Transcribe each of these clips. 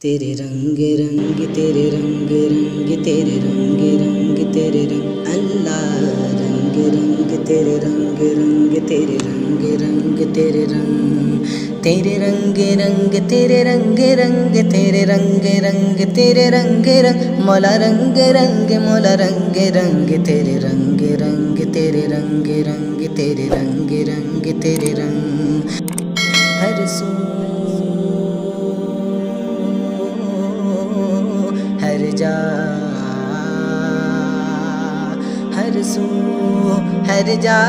تیرے رنگ رنگ تیرے رنگ رنگ تیرے رنگ رنگ تیرے رنگ اللہ رنگ رنگ تیرے رنگ رنگ تیرے رنگ رنگ تیرے رنگ تیرے رنگ رنگ تیرے رنگ رنگ تیرے رنگ رنگ تیرے رنگ رنگ مولا رنگ رنگ مولا رنگ رنگ تیرے رنگ رنگ تیرے رنگ رنگ تیرے رنگ رنگ تیرے رنگ ہر سو ہر جا ہر سو ہر جا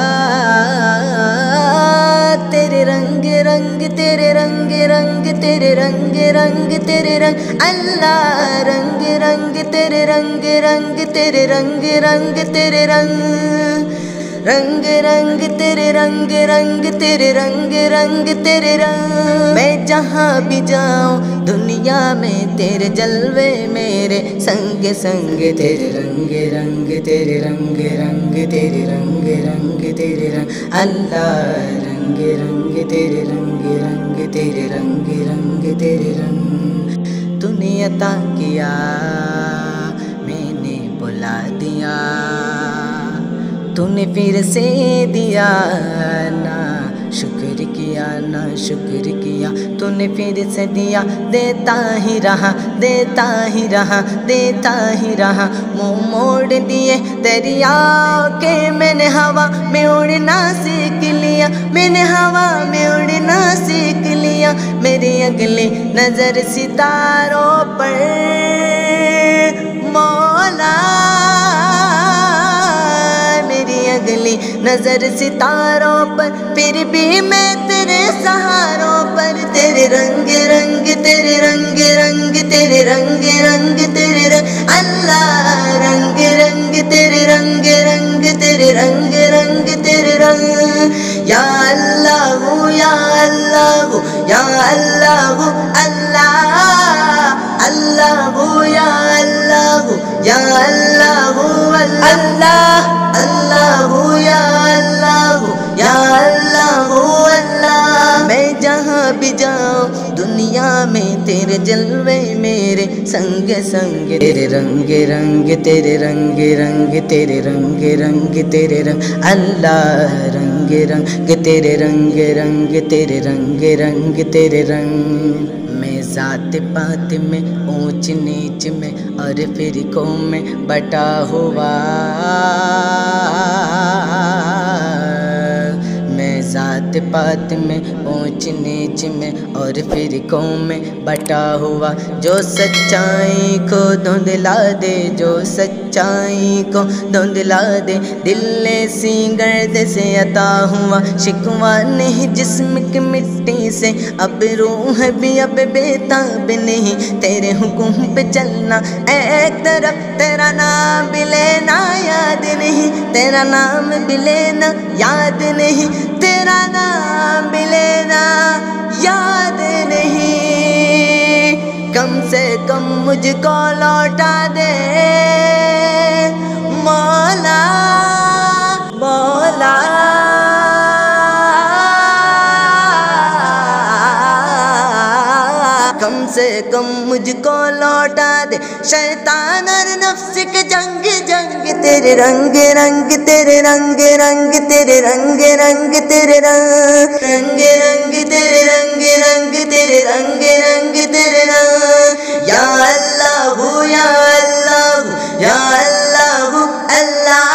تیرے رنگ رنگ تیرے رنگ رنگ تیرے رنگ رنگ تیرے رنگ اللہ رنگ رنگ تیرے رنگ رنگ تیرے رنگ رنگ تیرے رنگ رنگ رنگ تیرے رنگ رنگ تیرے رنگ رنگ تیرے رنگ میں جہاں بھی جاؤں دنیا میں تیرے جلوے میرے سنگ سنگ تیرے رنگ رنگ تیرے رنگ رنگ تیرے رنگ رنگ تیرے رنگ اللہ رنگ رنگ تیرے رنگ رنگ تیرے رنگ رنگ تیرے رنگ تو نے عطا کیا میں نے بلا دیا تو نے پھر سے دیا نا شکر کیا نا شکر کیا تو نے پھر سے دیا دیتا ہی رہا دیتا ہی رہا دیتا ہی رہا منہ موڑ دیے دریاؤ کے میں نے ہوا میں اڑنا سیکھ لیا میں نے ہوا میں اڑنا سیکھ لیا میری اگلی نظر ستاروں پر مولا اگلی نظر ستاروں پر پھر بھی میں تیرے سہاروں پر تیرے رنگ رنگ تیرے رنگ رنگ تیرے رنگ رنگ تیرے رنگ اللہ رنگ رنگ تیرے رنگ رنگ تیرے رنگ رنگ تیرے رنگ یا اللہ یا اللہ یا اللہ اللہ اللہ یا اللہ یا اللہ اللہ اللہ یا اللہ یا اللہ اللہ میں جہاں بھی جاؤں دنیا میں تیرے جلوے میرے سنگ سنگ تیرے رنگ رنگ تیرے رنگ رنگ تیرے رنگ رنگ تیرے رنگ اللہ رنگ رنگ تیرے رنگ رنگ تیرے رنگ رنگ تیرے رنگ میں ذات پات میں اونچ نیچ میں اور فرقوں میں بٹا ہوا میں ذات پات میں اونچ نیچ میں اور فرقوں میں بٹا ہوا جو سچائی کو دھندلا دے جو سچائی کو دھندلا دے دل سی گرد سے عطا ہوا شکوہ نہیں جسم کی مٹی سے اب روح بھی اب بےتاب نہیں تیرے حکم پہ چلنا ایک طرف تیرا نام بھی لینا یاد نہیں تیرا نام بھی لینا یاد نہیں تیرا نام بھی لینا یاد نہیں کم سے کم مجھ کو لوٹا دے مولا مولا کم سے کم مجھ کو لوٹا دے شیطان اور نفس کے جنگ جنگ تیرے رنگ رنگ تیرے رنگ رنگ تیرے رنگ رنگ تیرے رنگ رنگ رنگ تیرے رنگ رنگ تیرے رنگ رنگ تیرے رنگ یا اللہ یا اللہ یا اللہ اللہ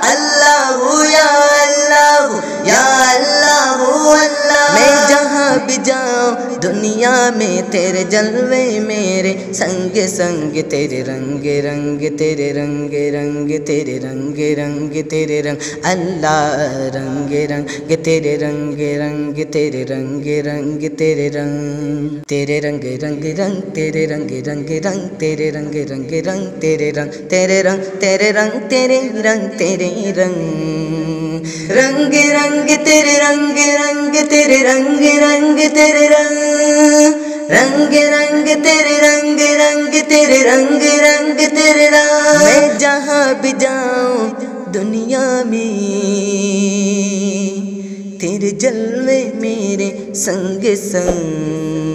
اللہ یا اللہ یا اللہ اللہ میں جہاں بھی جاؤں دنیا میں تیرے جلوے میرے سنگ سنگ تیرے رنگ رنگ تیرے رنگ رنگ تیرے رنگ رنگ تیرے رنگ اللہ رنگ رنگ تیرے رنگ رنگ تیرے رنگ رنگ تیرے رنگ تیرے رنگ رنگ رنگ تیرے رنگ رنگ رنگ تیرے رنگ رنگ رنگ تیرے رنگ تیرے رنگ تیرے رنگ تیرے رنگ تیرے رنگ رنگ رنگ تیرے رنگ رنگ تیرے رنگ رنگ تیرے رنگ رنگ رنگ تیرے رنگ رنگ تیرے رنگ رنگ تیرے رنگ میں جہاں بھی جاؤں دنیا میں تیرے جلوے میرے سنگ سنگ